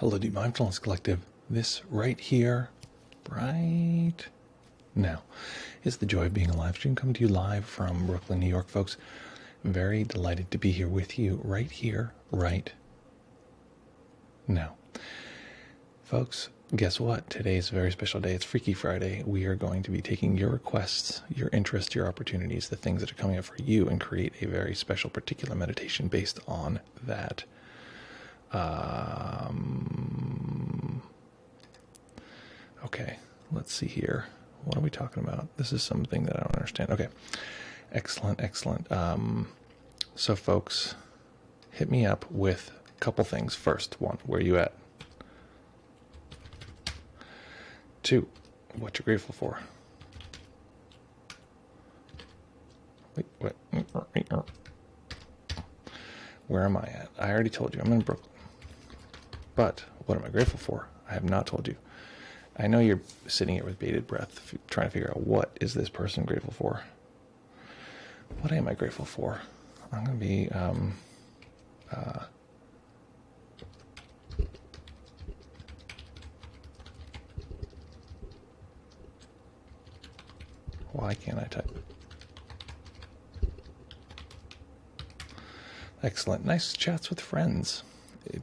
Hello, Deep Mindfulness Collective. This right here, right now, is the joy of being alive. Stream coming to you live from Brooklyn, New York, folks. I'm very delighted to be here with you right here, right now. Folks, guess what? Today's a very special day. It's Freaky Friday. We are going to be taking your requests, your interests, your opportunities, the things that are coming up for you, and create a very special, particular meditation based on that. Okay, let's see here. What are we talking about? This is something that I don't understand. Okay, excellent. So folks, hit me up with a couple things. First, one, where are you at? Two, what you're grateful for. Wait. Where am I at? I already told you, I'm in Brooklyn. But what am I grateful for? I have not told you. I know you're sitting here with bated breath, trying to figure out what is this person grateful for. What am I grateful for? I'm going to be, why can't I type? Excellent. Nice chats with friends.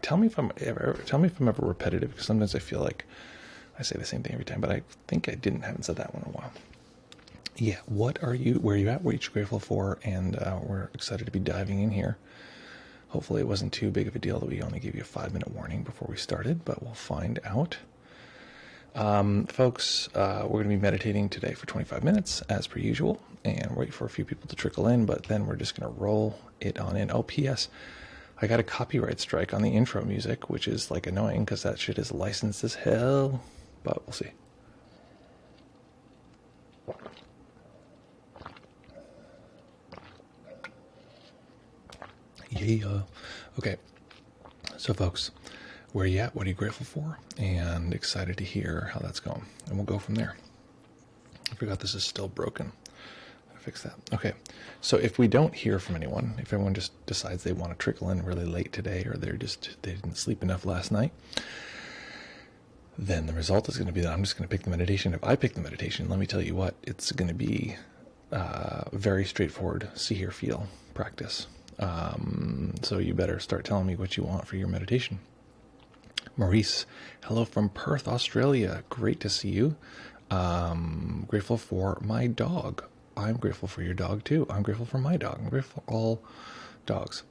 Tell me if I'm ever repetitive, because sometimes I feel like I say the same thing every time, but I think I haven't said that one in a while. Yeah, where are you at, what are you grateful for, and we're excited to be diving in here. Hopefully it wasn't too big of a deal that we only gave you a 5-minute warning before we started, but we'll find out. Folks, we're going to be meditating today for 25 minutes, as per usual, and wait for a few people to trickle in, but then we're just going to roll it on in. Oh, P.S., I got a copyright strike on the intro music, which is like annoying because that shit is licensed as hell, but we'll see. Yeah. Okay. So folks, where are you at? What are you grateful for? And excited to hear how that's going. And we'll go from there. I forgot this is still broken. Gotta fix that. Okay. So if we don't hear from anyone, if everyone just decides they want to trickle in really late today, or they didn't sleep enough last night, then the result is going to be that I'm just going to pick the meditation. If I pick the meditation, let me tell you what, it's going to be very straightforward, see, hear, feel practice. So you better start telling me what you want for your meditation. Maurice, hello from Perth, Australia. Great to see you. Grateful for my dog. I'm grateful for your dog too. I'm grateful for my dog. I'm grateful for all dogs.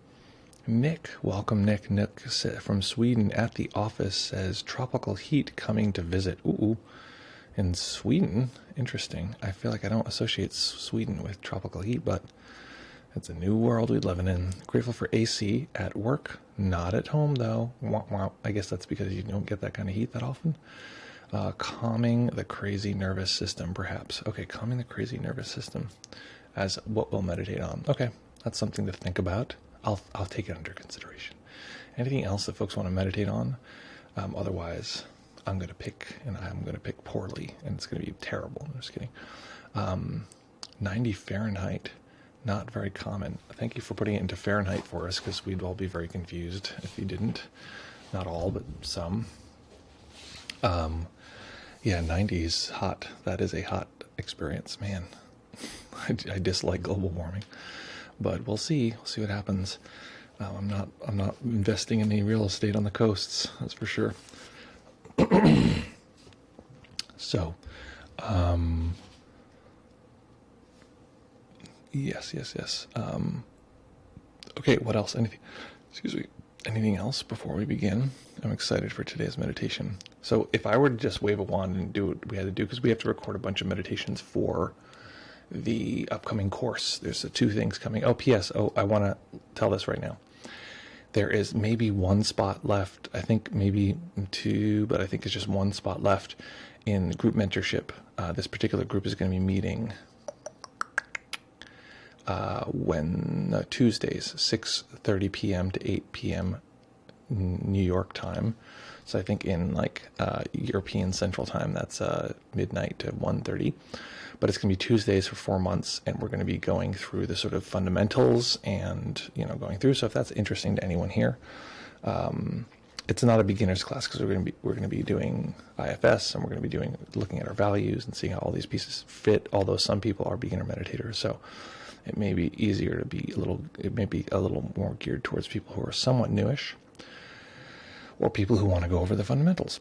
Nick, welcome Nick. Nick from Sweden at the office says tropical heat coming to visit. Ooh, in Sweden, interesting. I feel like I don't associate Sweden with tropical heat, but it's a new world we're living in. Grateful for AC at work, not at home though. Wah, wah. I guess that's because you don't get that kind of heat that often. Calming the crazy nervous system, perhaps. Okay, calming the crazy nervous system as what we'll meditate on. Okay, that's something to think about. I'll take it under consideration. Anything else that folks want to meditate on? Otherwise, I'm going to pick poorly, and it's going to be terrible. I'm just kidding. 90 Fahrenheit. Not very common. Thank you for putting it into Fahrenheit for us, because we'd all be very confused if you didn't. Not all, but some. Yeah, 90's hot. That is a hot experience, man. I dislike global warming, but we'll see. We'll see what happens. I'm not investing in any real estate on the coasts. That's for sure. So, yes. Okay, what else? Anything else before we begin? I'm excited for today's meditation. So if I were to just wave a wand and do what we had to do, because we have to record a bunch of meditations for the upcoming course. There's 2 things coming. Oh, P.S. I want to tell this right now. There is maybe 1 spot left. I think maybe 2, but I think it's just 1 spot left in group mentorship. This particular group is going to be meeting Tuesdays, 6:30 p.m. to 8 p.m. New York time. So I think in European Central Time, that's midnight to 1:30. But it's going to be Tuesdays for 4 months, and we're going to be going through the sort of fundamentals and going through. So if that's interesting to anyone here, it's not a beginner's class because we're going to be doing IFS, and we're going to be looking at our values and seeing how all these pieces fit. Although some people are beginner meditators, so it may be easier to be it may be a little more geared towards people who are somewhat newish, or people who want to go over the fundamentals.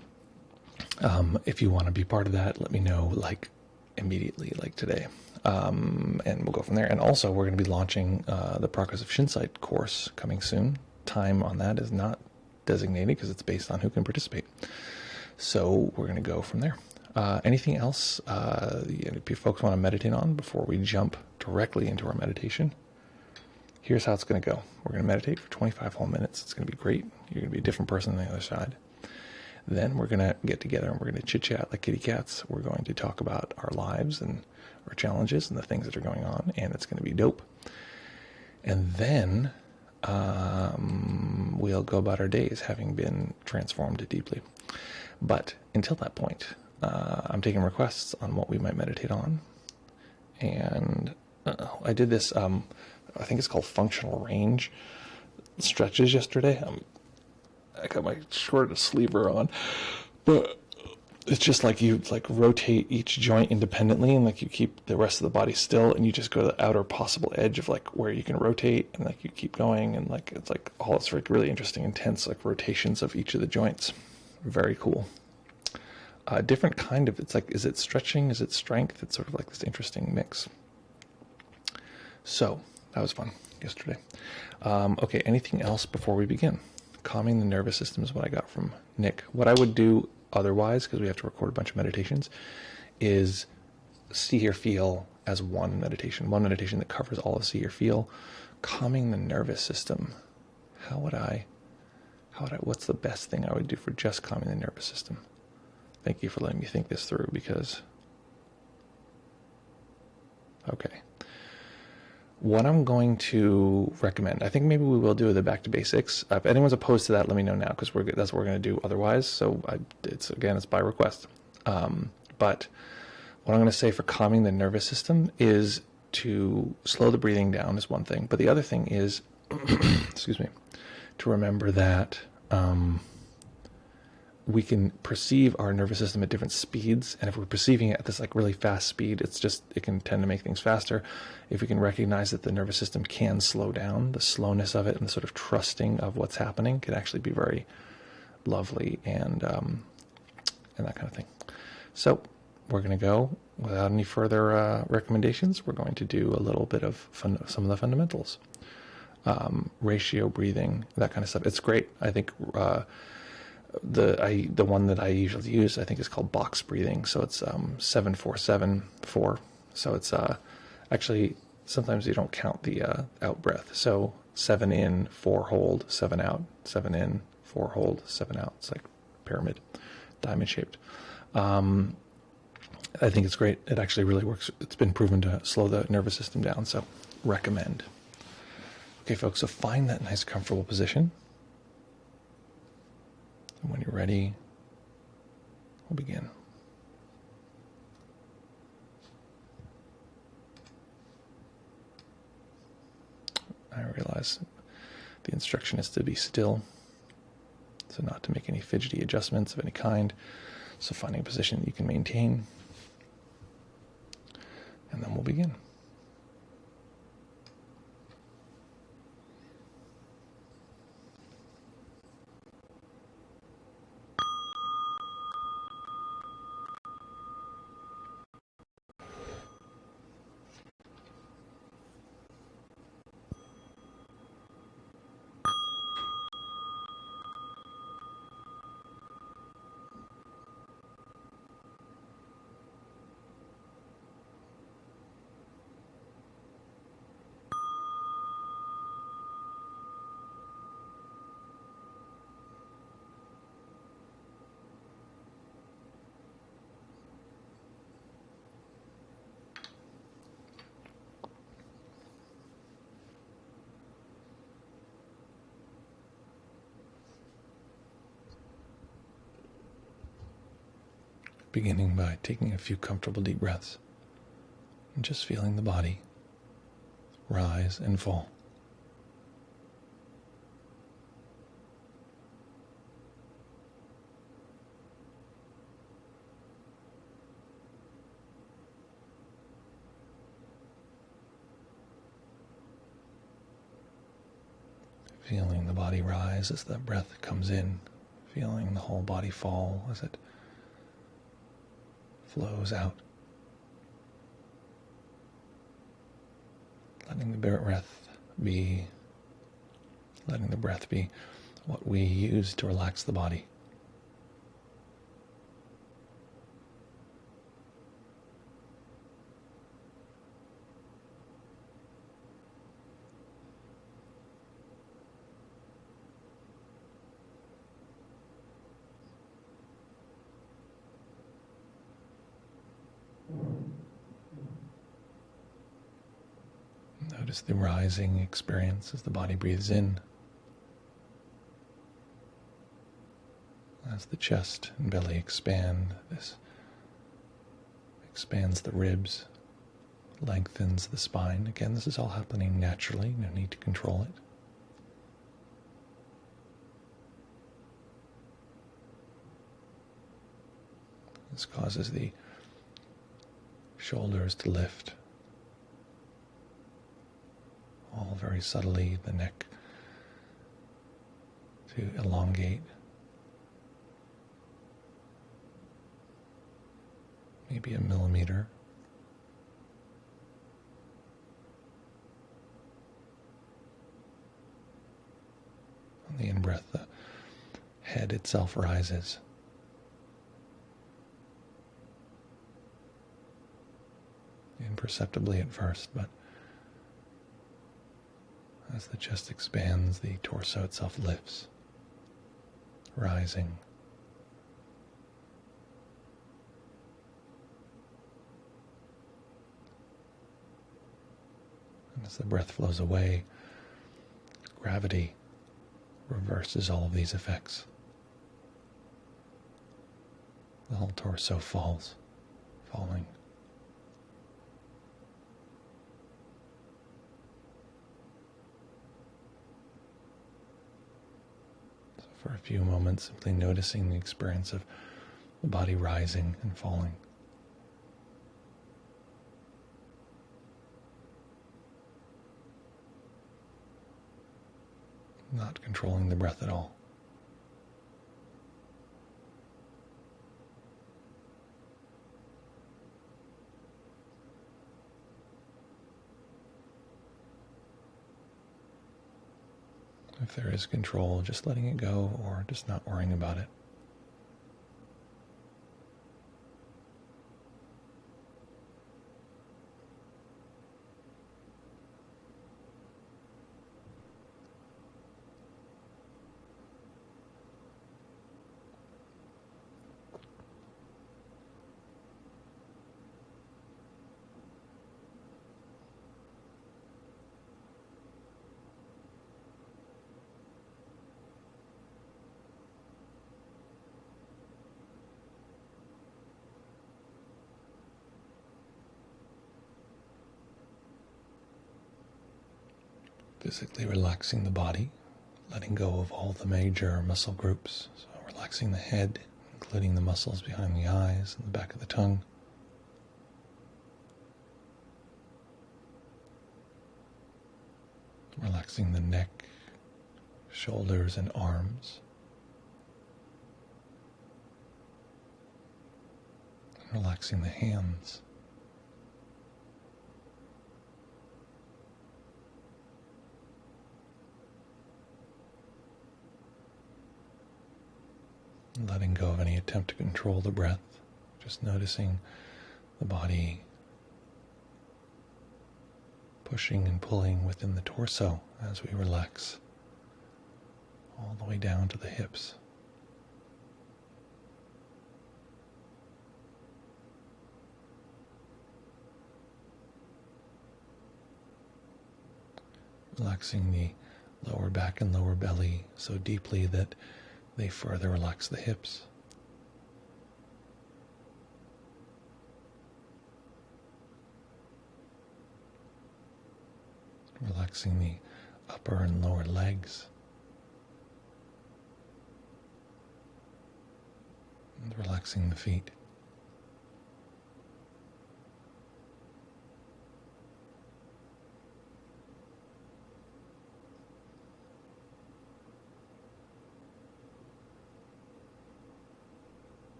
If you want to be part of that, let me know, like, immediately, like today, and we'll go from there. And also, we're going to be launching the Progress of Shinsight course coming soon. Time on that is not designated because it's based on who can participate. So we're going to go from there. Anything else if you folks want to meditate on before we jump directly into our meditation? Here's how it's going to go. We're going to meditate for 25 whole minutes. It's going to be great. You're going to be a different person on the other side. Then we're going to get together and we're going to chit-chat like kitty cats. We're going to talk about our lives and our challenges and the things that are going on, and it's going to be dope. And then we'll go about our days having been transformed deeply. But until that point, I'm taking requests on what we might meditate on. And I did this, I think it's called functional range stretches yesterday. I got my short sleever on, but it's just like you rotate each joint independently, and like you keep the rest of the body still, and you just go to the outer possible edge of like where you can rotate, and like you keep going, and like it's like all it's like really interesting, intense like rotations of each of the joints. Very cool. Different kind of, it's like, is it stretching? Is it strength? It's sort of like this interesting mix. So that was fun yesterday. Okay, anything else before we begin? Calming the nervous system is what I got from Nick. What I would do otherwise, because we have to record a bunch of meditations, is see, hear, feel as one meditation that covers all of see, hear, feel. Calming the nervous system. What's the best thing I would do for just calming the nervous system? Thank you for letting me think this through, because, okay. What I'm going to recommend, I think maybe we will do the back to basics. If anyone's opposed to that, let me know now, because that's what we're going to do otherwise. So it's by request. But what I'm going to say for calming the nervous system is to slow the breathing down is one thing. But the other thing is, excuse me, to remember that we can perceive our nervous system at different speeds, and if we're perceiving it at this like really fast speed, it can tend to make things faster. If we can recognize that the nervous system can slow down, the slowness of it and the sort of trusting of what's happening can actually be very lovely and that kind of thing. So we're going to go without any further recommendations. We're going to do a little bit of some of the fundamentals, ratio breathing, that kind of stuff. It's great. I think the one that I usually use, I think, is called box breathing. So it's 7-4-7-4. So it's actually sometimes you don't count the out breath. So 7 in, 4 hold, 7 out, 7 in, 4 hold, 7 out. It's like pyramid, diamond shaped. I think it's great. It actually really works. It's been proven to slow the nervous system down. So recommend. Okay, folks. So find that nice, comfortable position. And when you're ready, we'll begin. I realize the instruction is to be still, so not to make any fidgety adjustments of any kind. So finding a position that you can maintain, and then we'll begin. Beginning by taking a few comfortable deep breaths and just feeling the body rise and fall. Feeling the body rise as the breath comes in, feeling the whole body fall as it flows out. Letting the breath be what we use to relax the body. Notice the rising experience as the body breathes in, as the chest and belly expand. This expands the ribs, lengthens the spine. Again, this is all happening naturally, no need to control it. This causes the shoulders to lift, all very subtly, the neck to elongate, maybe a millimeter. On the in-breath, the head itself rises. Imperceptibly at first, but as the chest expands, the torso itself lifts, rising. And as the breath flows away, gravity reverses all of these effects. The whole torso falling. So for a few moments, simply noticing the experience of the body rising and falling. Not controlling the breath at all. If there is control, just letting it go or just not worrying about it. Physically relaxing the body, letting go of all the major muscle groups. So relaxing the head, including the muscles behind the eyes and the back of the tongue. Relaxing the neck, shoulders, and arms. And relaxing the hands. Letting go of any attempt to control the breath, just noticing the body pushing and pulling within the torso as we relax all the way down to the hips. Relaxing the lower back and lower belly so deeply that they further relax the hips. Relaxing the upper and lower legs. And relaxing the feet.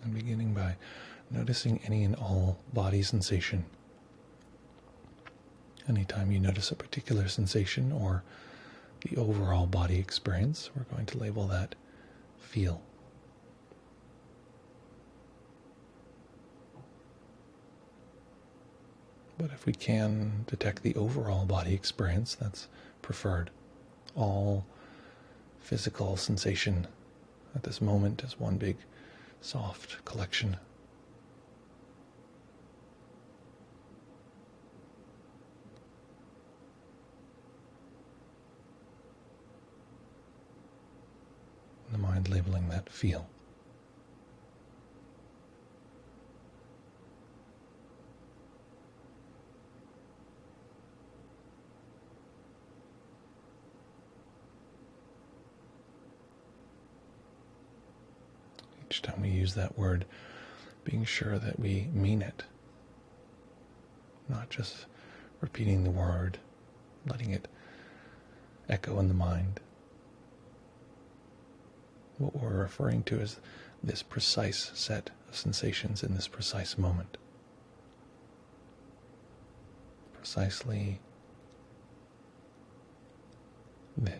And beginning by noticing any and all body sensation. Anytime you notice a particular sensation or the overall body experience, we're going to label that feel. But if we can detect the overall body experience, that's preferred. All physical sensation at this moment is one big soft collection. And the mind labeling that feel. Each time we use that word, being sure that we mean it. Not just repeating the word, letting it echo in the mind. What we're referring to is this precise set of sensations in this precise moment. Precisely this.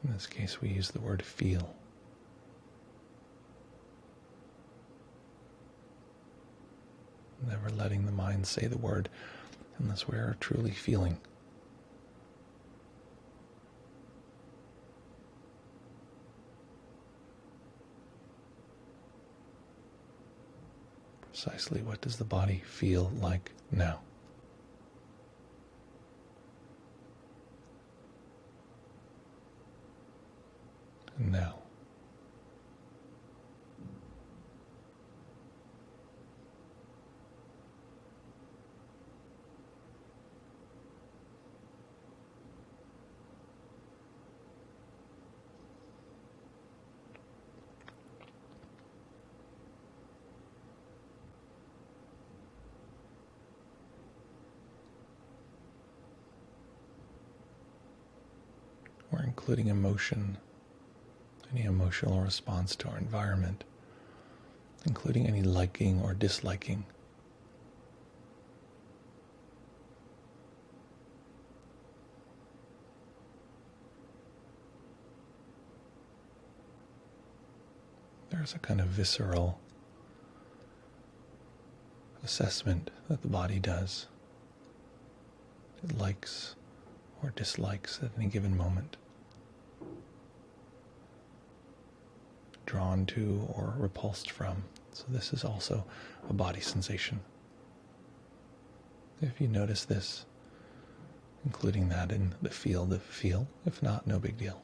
In this case, we use the word feel. Never letting the mind say the word unless we are truly feeling. Precisely what does the body feel like now? And now. We're including emotion, any emotional response to our environment, including any liking or disliking. There's a kind of visceral assessment that the body does. It likes or dislikes at any given moment. Drawn to or repulsed from. So this is also a body sensation. If you notice this, including that in the field of feel, if not, no big deal.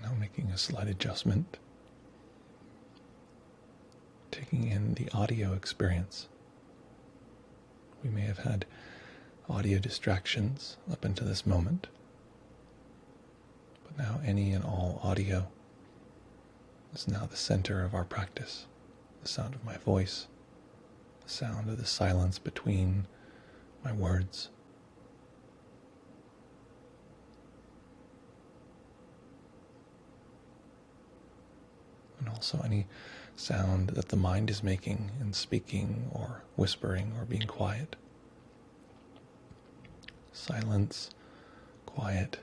Now making a slight adjustment, taking in the audio experience. We may have had audio distractions up until this moment, but now any and all audio is now the center of our practice. The sound of my voice, the sound of the silence between my words. And also any sound that the mind is making in speaking or whispering or being quiet. Silence, quiet,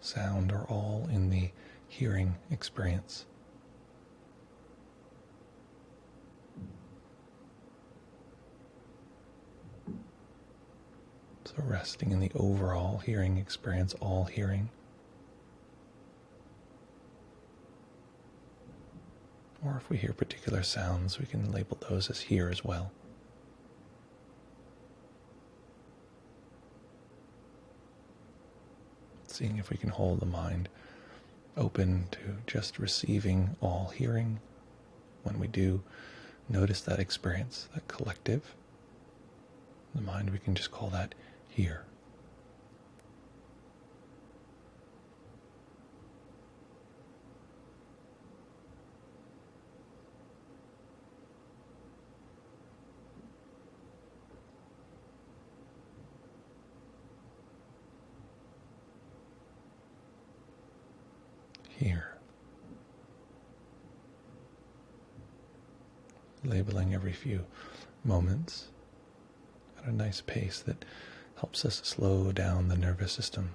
sound are all in the hearing experience. So resting in the overall hearing experience, all hearing. Or if we hear particular sounds, we can label those as hear as well. Seeing if we can hold the mind open to just receiving all hearing. When we do, notice that experience, that collective. The mind, we can just call that hear. Here. Labeling every few moments at a nice pace that helps us slow down the nervous system.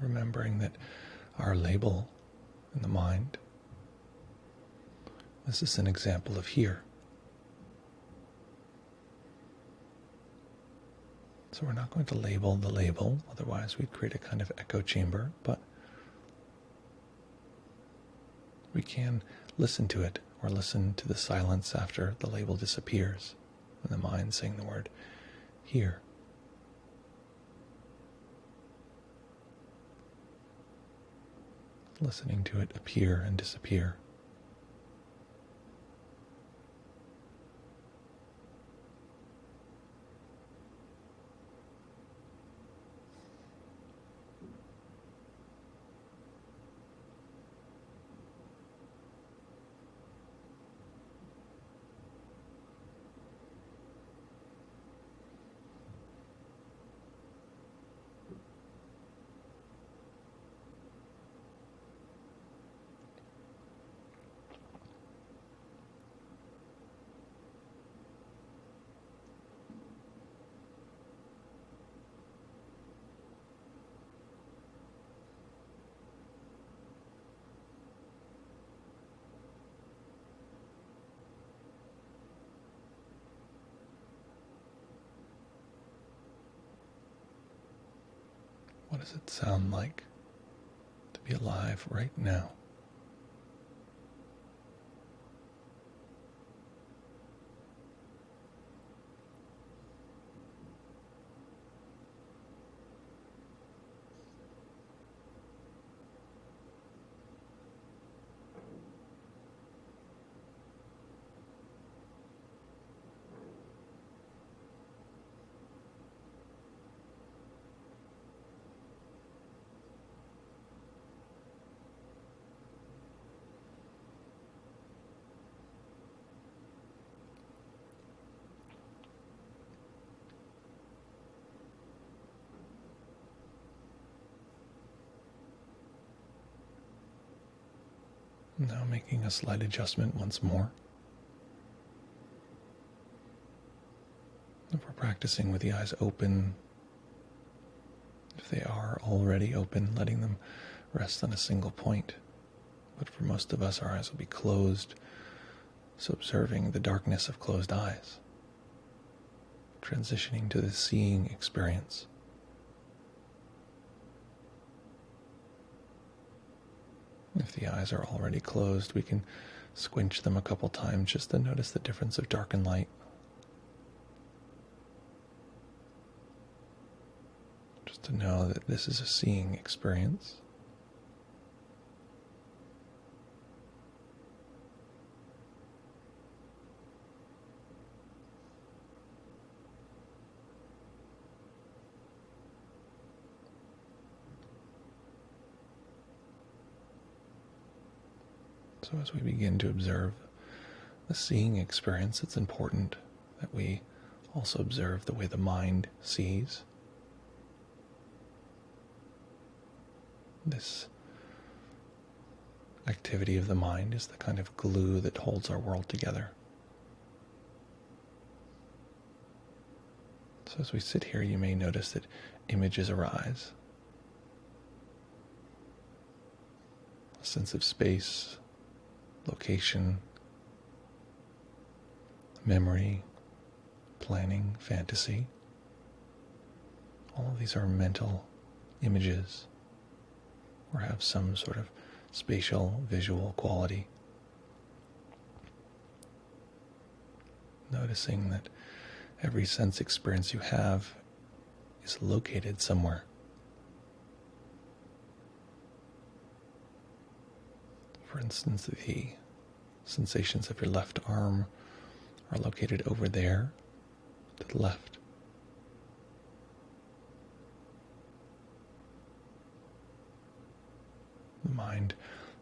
Remembering that our label in the mind, this is an example of hear. So we're not going to label the label, otherwise we'd create a kind of echo chamber, but we can listen to it, or listen to the silence after the label disappears, and the mind saying the word hear. Listening to it appear and disappear. What does it sound like to be alive right now? Now making a slight adjustment once more. If we're practicing with the eyes open, if they are already open, letting them rest on a single point. But for most of us, our eyes will be closed, so observing the darkness of closed eyes, transitioning to the seeing experience. If the eyes are already closed, we can squinch them a couple times just to notice the difference of dark and light. Just to know that this is a seeing experience. So as we begin to observe the seeing experience, it's important that we also observe the way the mind sees. This activity of the mind is the kind of glue that holds our world together. So as we sit here, you may notice that images arise. A sense of space, location, memory, planning, fantasy. All of these are mental images or have some sort of spatial, visual quality. Noticing that every sense experience you have is located somewhere. For instance, the sensations of your left arm are located over there to the left. The mind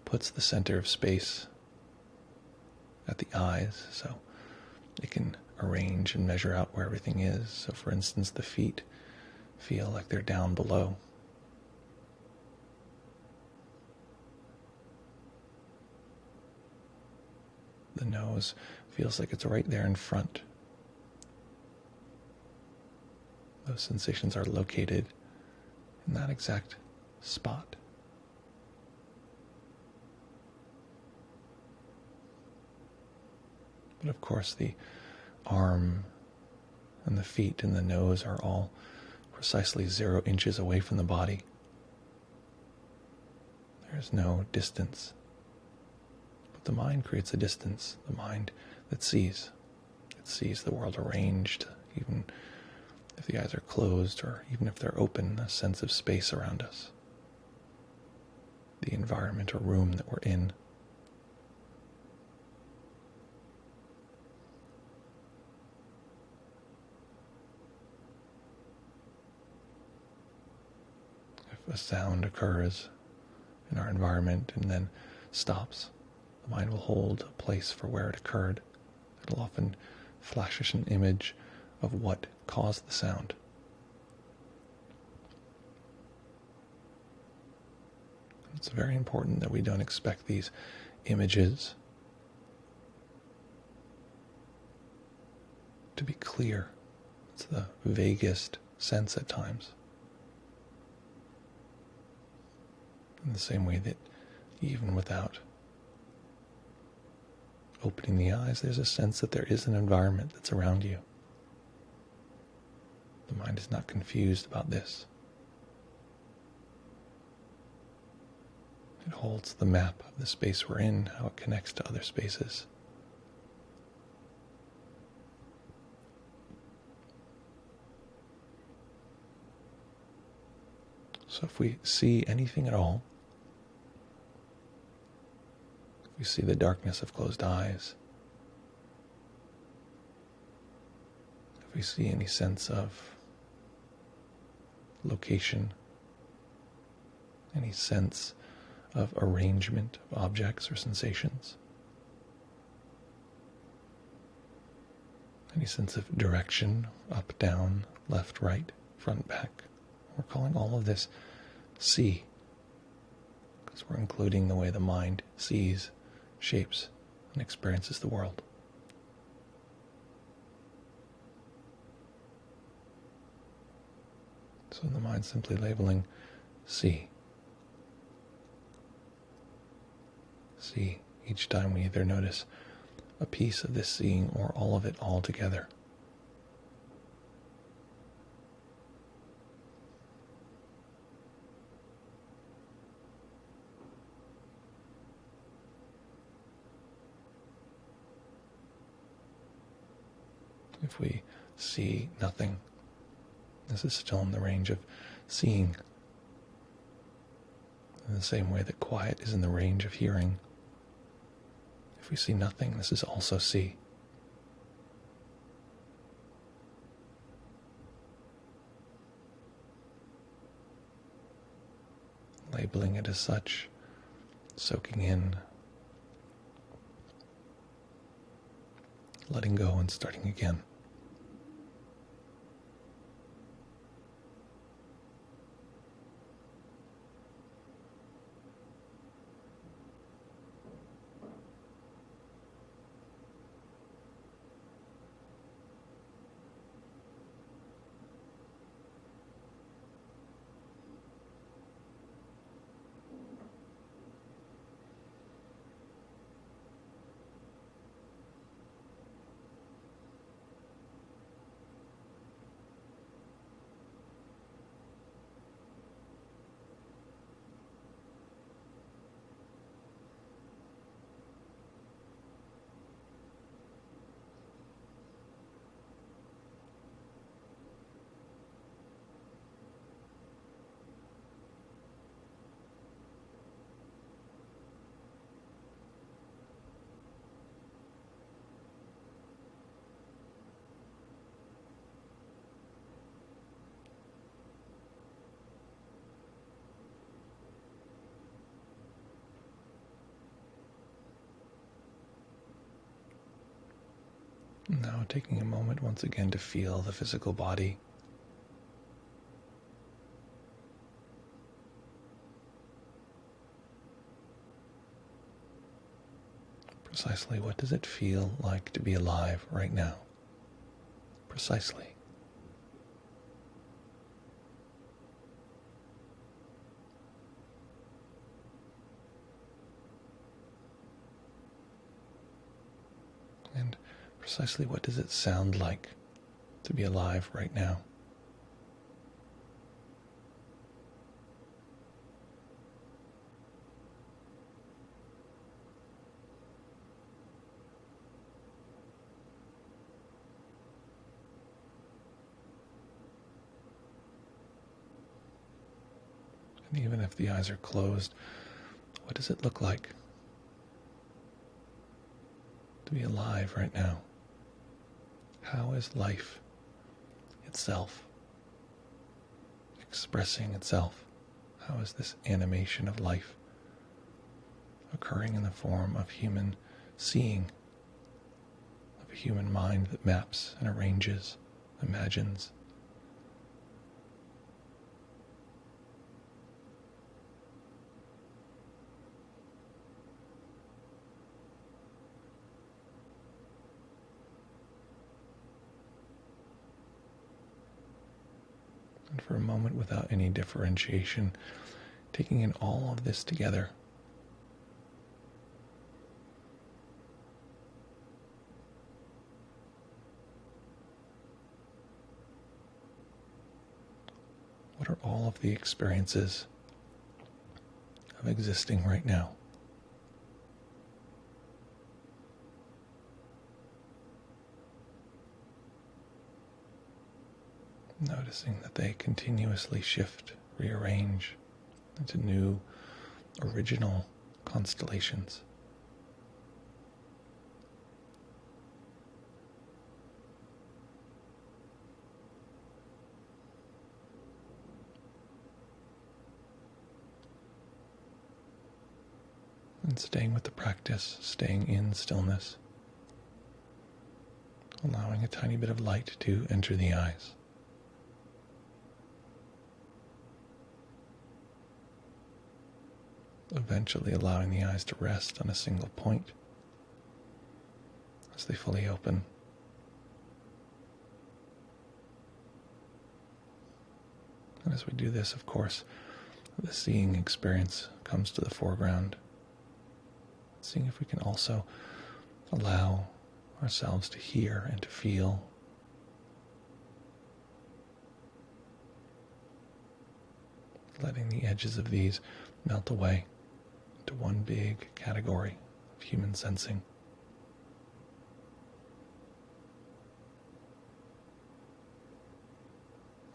puts the center of space at the eyes, so it can arrange and measure out where everything is. So for instance, the feet feel like they're down below. The nose feels like it's right there in front. Those sensations are located in that exact spot. But of course, the arm and the feet and the nose are all precisely 0 inches away from the body. There is no distance. But the mind creates a distance, the mind that sees. It sees the world arranged, even if the eyes are closed or even if they're open, a sense of space around us. The environment or room that we're in. If a sound occurs in our environment and then stops, the mind will hold a place for where it occurred. It'll often flash us an image of what caused the sound. It's very important that we don't expect these images to be clear. It's the vaguest sense at times. In the same way that even without opening the eyes, there's a sense that there is an environment that's around you. The mind is not confused about this. It holds the map of the space we're in, how it connects to other spaces. So if we see anything at all, if we see the darkness of closed eyes, if we see any sense of location, any sense of arrangement of objects or sensations, any sense of direction, up, down, left, right, front, back, we're calling all of this see, because we're including the way the mind sees, shapes, and experiences the world. So the mind simply labeling see. See, each time we either notice a piece of this seeing or all of it all together. If we see nothing, this is still in the range of seeing. In the same way that quiet is in the range of hearing. If we see nothing, this is also see. Labeling it as such, soaking in letting go and starting again. Now taking a moment once again to feel the physical body. Precisely what does it feel like to be alive right now? Precisely. And precisely what does it sound like to be alive right now? And even if the eyes are closed, what does it look like to be alive right now? How is life itself expressing itself? How is this animation of life occurring in the form of human seeing, of a human mind that maps and arranges, imagines? And for a moment, without any differentiation, taking in all of this together. What are all of the experiences of existing right now? Noticing that they continuously shift, rearrange into new, original constellations. And staying with the practice, staying in stillness, allowing a tiny bit of light to enter the eyes. Eventually allowing the eyes to rest on a single point as they fully open. And as we do this, of course, the seeing experience comes to the foreground. Seeing if we can also allow ourselves to hear and to feel. Letting the edges of these melt away into one big category of human sensing.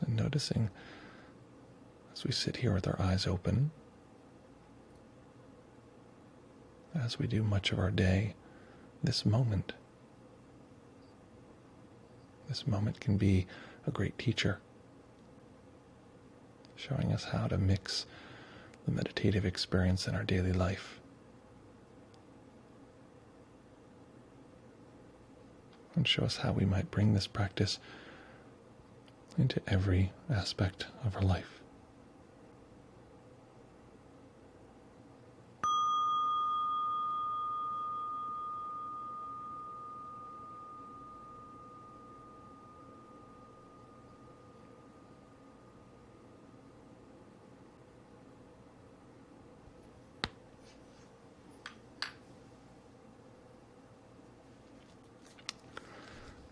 And noticing as we sit here with our eyes open, as we do much of our day, this moment can be a great teacher, showing us how to mix the meditative experience in our daily life and show us how we might bring this practice into every aspect of our life.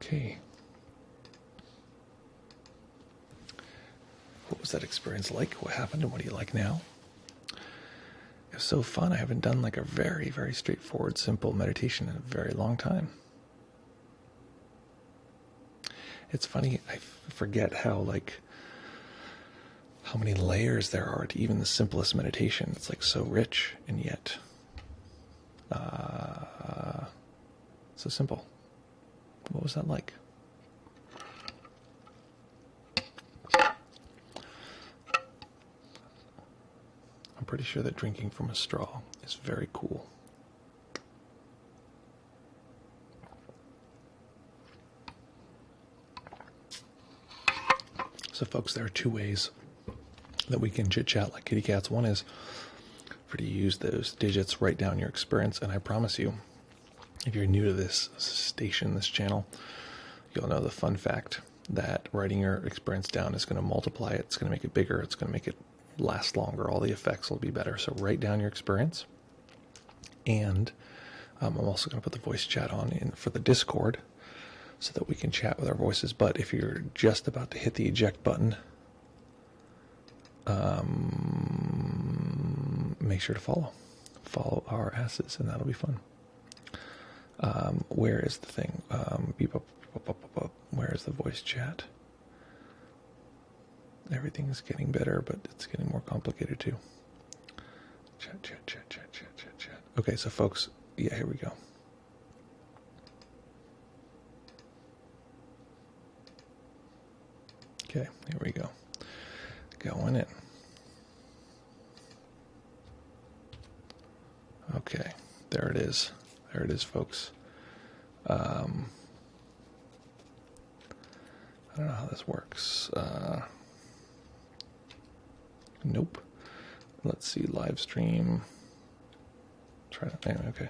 Okay. What was that experience like? What happened and what do you like now? It was so fun. I haven't done like a very, very straightforward, simple meditation in a very long time. It's funny, I forget how many layers there are to even the simplest meditation. It's like so rich and yet so simple. What was that like? I'm pretty sure that drinking from a straw is very cool. So folks, there are two ways that we can chit-chat like kitty cats. One is for you to use those digits, write down your experience, and I promise you, if you're new to this station, this channel, you'll know the fun fact that writing your experience down is going to multiply it. It's going to make it bigger. It's going to make it last longer. All the effects will be better. So write down your experience. And I'm also going to put the voice chat on in for the Discord so that we can chat with our voices. But if you're just about to hit the eject button, make sure to follow our asses, and that'll be fun. Where is the thing? Where is the voice chat? Everything's getting better, but it's getting more complicated too. Chat. Okay, so folks, yeah, here we go. Okay, here we go. Going in. Okay, there it is. There it is, folks. I don't know how this works. Nope. Let's see, live stream. Try to, anyway, okay.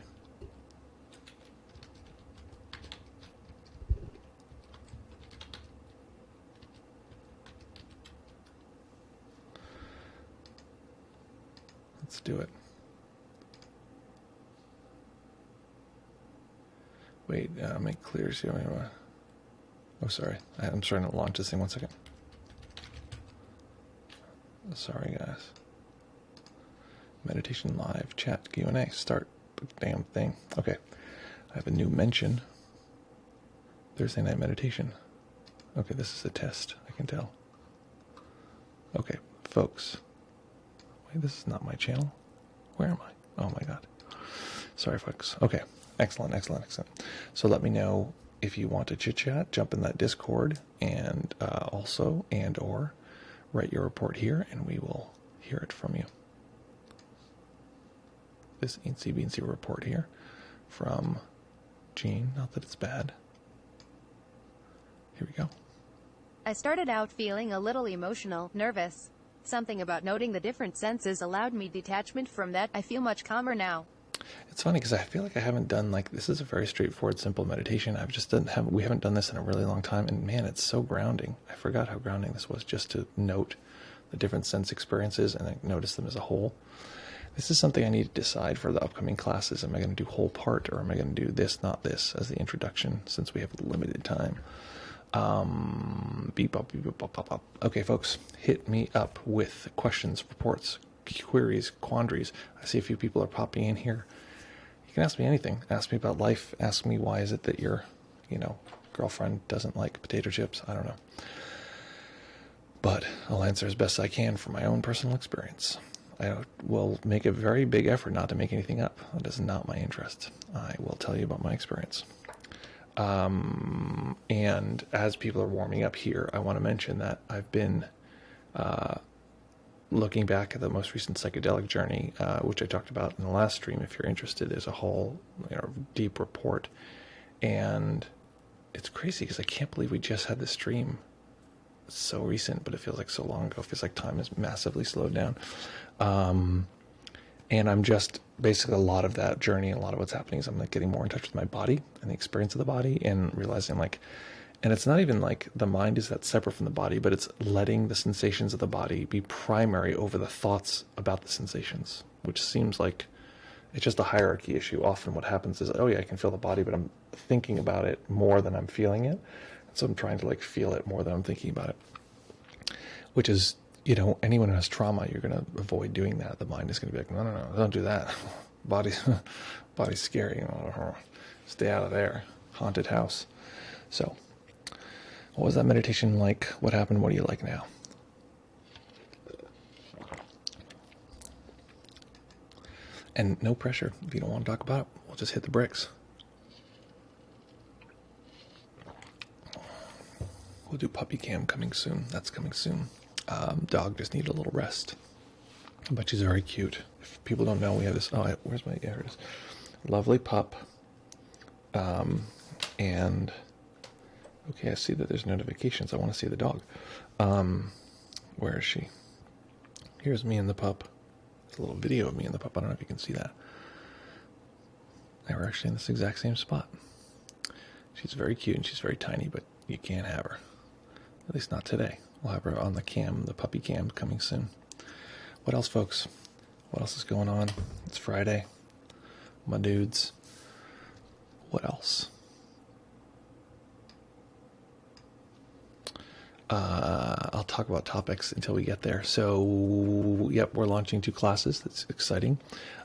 Let's do it. Wait, make clear. See, oh, sorry. I'm trying to launch this thing. 1 second. Sorry, guys. Meditation live, chat, Q&A. Start the damn thing. Okay. I have a new mention. Thursday night meditation. Okay, this is a test. I can tell. Okay, folks. Wait, this is not my channel. Where am I? Oh my God. Sorry, folks. Okay. Excellent. So let me know if you want to chit chat, jump in that Discord, and or write your report here, and we will hear it from you. This Eensy Beansy report here from Jean. Not that it's bad. Here we go. I started out feeling a little emotional, nervous. Something about noting the different senses allowed me detachment from that. I feel much calmer now. It's funny because I feel like I haven't done this is a very straightforward, simple meditation. We haven't done this in a really long time, and man, it's so grounding. I forgot how grounding this was, just to note the different sense experiences and then notice them as a whole. This is something I need to decide for the upcoming classes. Am I going to do whole part, or am I going to do this, not this, as the introduction, since we have limited time? Beep up. Okay, folks, hit me up with questions, reports, queries, quandaries. I see a few people are popping in here. You can ask me anything. Ask me about life. Ask me why is it that your, girlfriend doesn't like potato chips. I don't know. But I'll answer as best I can from my own personal experience. I will make a very big effort not to make anything up. That is not my interest. I will tell you about my experience. And as people are warming up here, I want to mention that I've been looking back at the most recent psychedelic journey, which I talked about in the last stream. If you're interested, there's a whole deep report. And it's crazy because I can't believe we just had this stream. It's so recent, but it feels like so long ago. It feels like time is massively slowed down. And I'm just basically, a lot of that journey and a lot of what's happening is I'm like getting more in touch with my body and the experience of the body, and realizing like, and it's not even like the mind is that separate from the body, but it's letting the sensations of the body be primary over the thoughts about the sensations, which seems like it's just a hierarchy issue. Often what happens is, oh yeah, I can feel the body, but I'm thinking about it more than I'm feeling it. So I'm trying to like feel it more than I'm thinking about it, which is, you know, anyone who has trauma, you're going to avoid doing that. The mind is going to be like, no, don't do that. Body's scary. You know, stay out of there. Haunted house. So what was that meditation like? What happened? What do you like now? And no pressure. If you don't want to talk about it, we'll just hit the bricks. We'll do puppy cam coming soon. That's coming soon. Dog just needed a little rest, but she's very cute. If people don't know, we have this. Oh, where's my? Here it is. Lovely pup. And okay, I see that there's notifications. I want to see the dog. Where is she? Here's me and the pup. It's a little video of me and the pup. I don't know if you can see that. Now we're actually in this exact same spot. She's very cute and she's very tiny, but you can't have her. At least not today. We'll have her on the cam, the puppy cam, coming soon. What else, folks? What else is going on? It's Friday. My dudes. What else? I'll talk about topics until we get there. So, yep, we're launching 2 classes. That's exciting.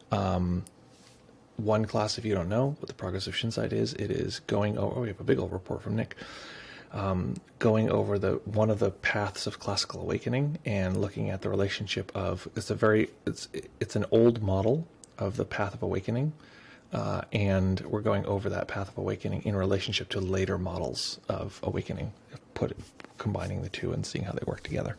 One class, if you don't know what the progress of Shinsight is, it is going over. Oh, we have a big old report from Nick. Going over one of the paths of classical awakening and looking at the relationship of, it's an old model of the path of awakening, and we're going over that path of awakening in relationship to later models of awakening, combining the two and seeing how they work together.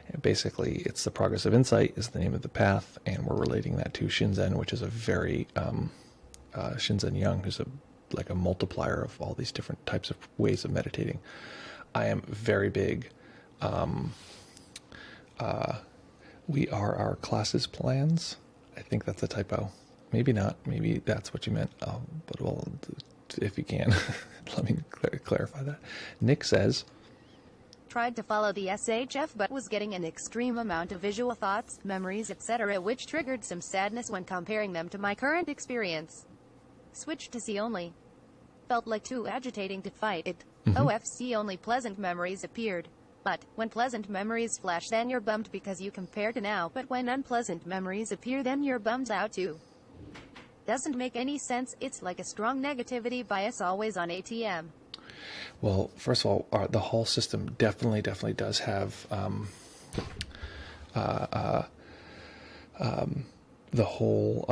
And basically, it's the progress of insight is the name of the path, and we're relating that to Shinzen, which is a very Shinzen Young, who's like a multiplier of all these different types of ways of meditating. I am very big. We are our classes plans. I think that's a typo. Maybe not. Maybe that's what you meant. But well, if you can, let me clarify that. Nick says, Tried to follow the SHF but was getting an extreme amount of visual thoughts, memories, etc., which triggered some sadness when comparing them to my current experience. Switched to C only. Felt like too agitating to fight it. OFC only pleasant memories appeared. But when pleasant memories flash, then you're bummed because you compare to now, but when unpleasant memories appear, then you're bummed out too. Doesn't make any sense. It's like a strong negativity bias always on ATM. well, first of all, the whole system definitely does have the whole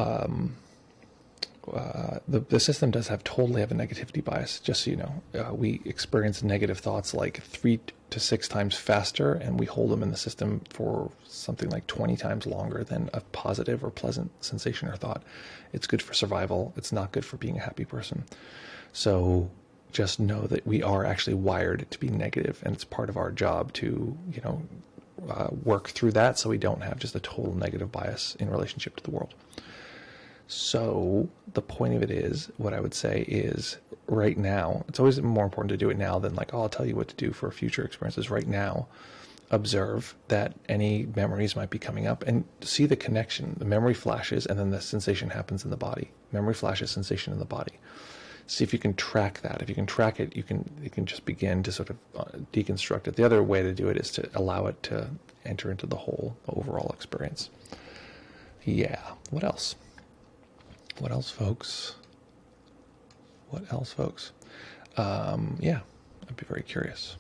the system does totally have a negativity bias, just so you know. We experience negative thoughts like 3 to 6 times faster, and we hold them in the system for something like 20 times longer than a positive or pleasant sensation or thought. It's good for survival. It's not good for being a happy person. So just know that we are actually wired to be negative, and it's part of our job to, work through that so we don't have just a total negative bias in relationship to the world. So the point of it is, what I would say is, right now, it's always more important to do it now than like, oh, I'll tell you what to do for future experiences. Right now, observe that any memories might be coming up and see the connection. The memory flashes and then the sensation happens in the body. Memory flashes, sensation in the body. See if you can track that. If you can track it, you can just begin to sort of deconstruct it. The other way to do it is to allow it to enter into the whole overall experience. Yeah. What else? What else, folks? Yeah, I'd be very curious.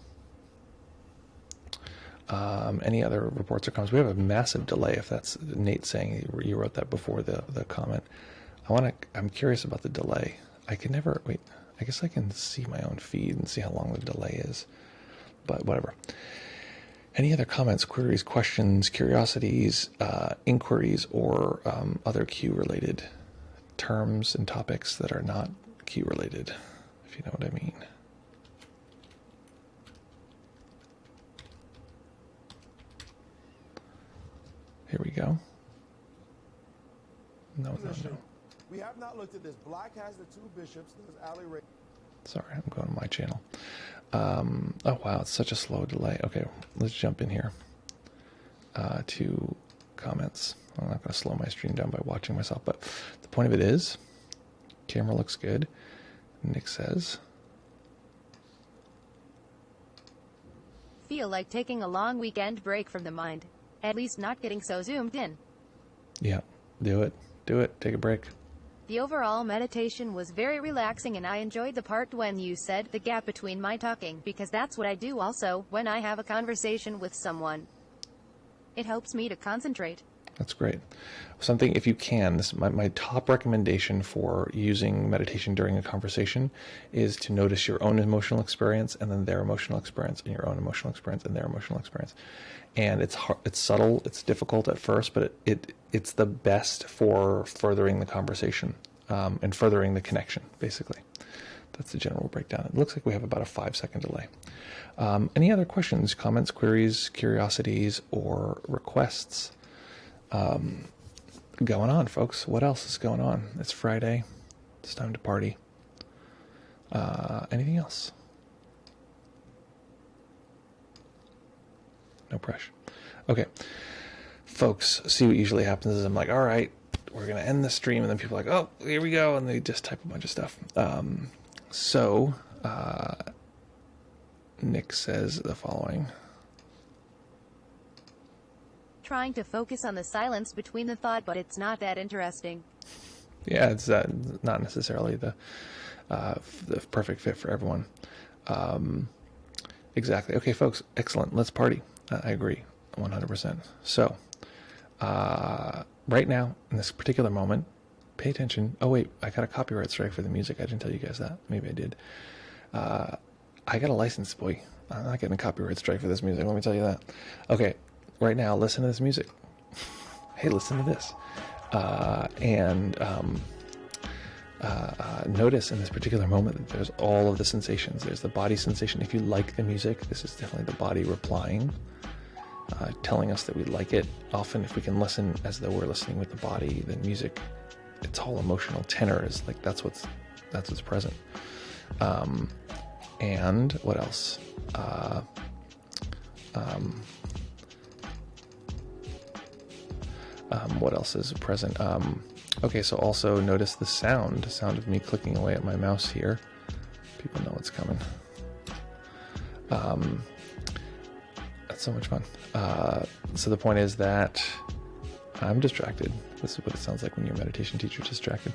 Any other reports or comments? We have a massive delay, if that's Nate saying you wrote that before the comment. I'm curious about the delay. I can never, wait, I guess I can see my own feed and see how long the delay is, but whatever. Any other comments, queries, questions, curiosities, inquiries, or other Q-related terms and topics that are not Q-related, if you know what I mean? Here we go. No. We have not looked at this. Black has the 2 bishops. There's alley Ray. Sorry, I'm going to my channel. Oh, wow, it's such a slow delay. Okay, let's jump in here to comments. I'm not going to slow my stream down by watching myself, but the point of it is, camera looks good. Nick says, Feel like taking a long weekend break from the mind. At least not getting so zoomed in. yeah, do it. Do it. Take a break. The overall meditation was very relaxing, and I enjoyed the part when you said the gap between my talking, because that's what I do also when I have a conversation with someone. It helps me to concentrate. That's great. Something, if you can, this my top recommendation for using meditation during a conversation is to notice your own emotional experience and then their emotional experience and your own emotional experience and their emotional experience. And it's hard, it's subtle, it's difficult at first, but it's the best for furthering the conversation and furthering the connection, basically. That's the general breakdown. It looks like we have about a 5-second delay. Any other questions, comments, queries, curiosities, or requests? Going on, folks. What else is going on? It's Friday. It's time to party. Anything else? No pressure. Okay. Folks, see what usually happens is I'm like, all right, we're going to end the stream. And then people are like, oh, here we go. And they just type a bunch of stuff. Nick says the following. Trying to focus on the silence between the thought, but it's not that interesting. Yeah, it's not necessarily the perfect fit for everyone. Exactly. Okay, folks, excellent. Let's party. I agree, 100%. So, right now, in this particular moment, pay attention. Oh, wait, I got a copyright strike for the music. I didn't tell you guys that. Maybe I did. I got a license, boy. I'm not getting a copyright strike for this music. Let me tell you that. Okay, right now, listen to this music. Hey, listen to this. Notice in this particular moment that there's all of the sensations. There's the body sensation. If you like the music, this is definitely the body replying, telling us that we like it. Often, if we can listen as though we're listening with the body, then music, its whole emotional tenor is like that's what's present. And what else? What else is present? Okay, so also notice the sound of me clicking away at my mouse here. People know what's coming. That's so much fun. So the point is that I'm distracted. This is what it sounds like when your meditation teacher is distracted.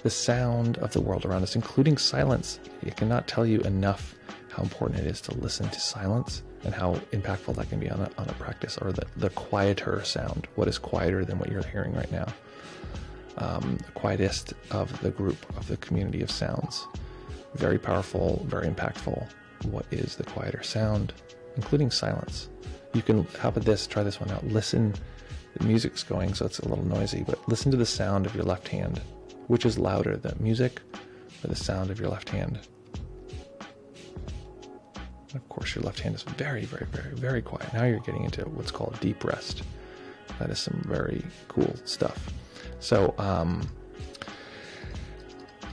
The sound of the world around us, including silence. It cannot tell you enough how important it is to listen to silence and how impactful that can be on a practice, or the quieter sound. What is quieter than what you're hearing right now? The quietest of the group, of the community of sounds. Very powerful, very impactful. What is the quieter sound, including silence? You can, how about this? Try this one out. Listen, the music's going, so it's a little noisy, but listen to the sound of your left hand. Which is louder, the music or the sound of your left hand? Of course, your left hand is very, very, very, very quiet. Now you're getting into what's called deep rest. That is some very cool stuff. So,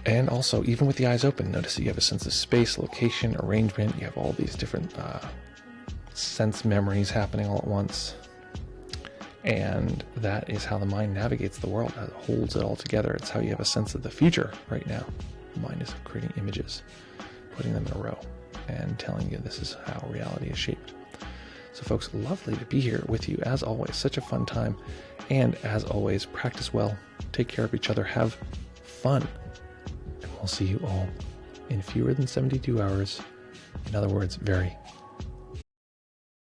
and also, even with the eyes open, notice that you have a sense of space, location, arrangement. You have all these different sense memories happening all at once. And that is how the mind navigates the world, how it holds it all together. It's how you have a sense of the future right now. The mind is creating images, putting them in a row, and telling you this is how reality is shaped. So folks, lovely to be here with you as always. Such a fun time. And as always, practice well, take care of each other, have fun. And we'll see you all in fewer than 72 hours. In other words, very,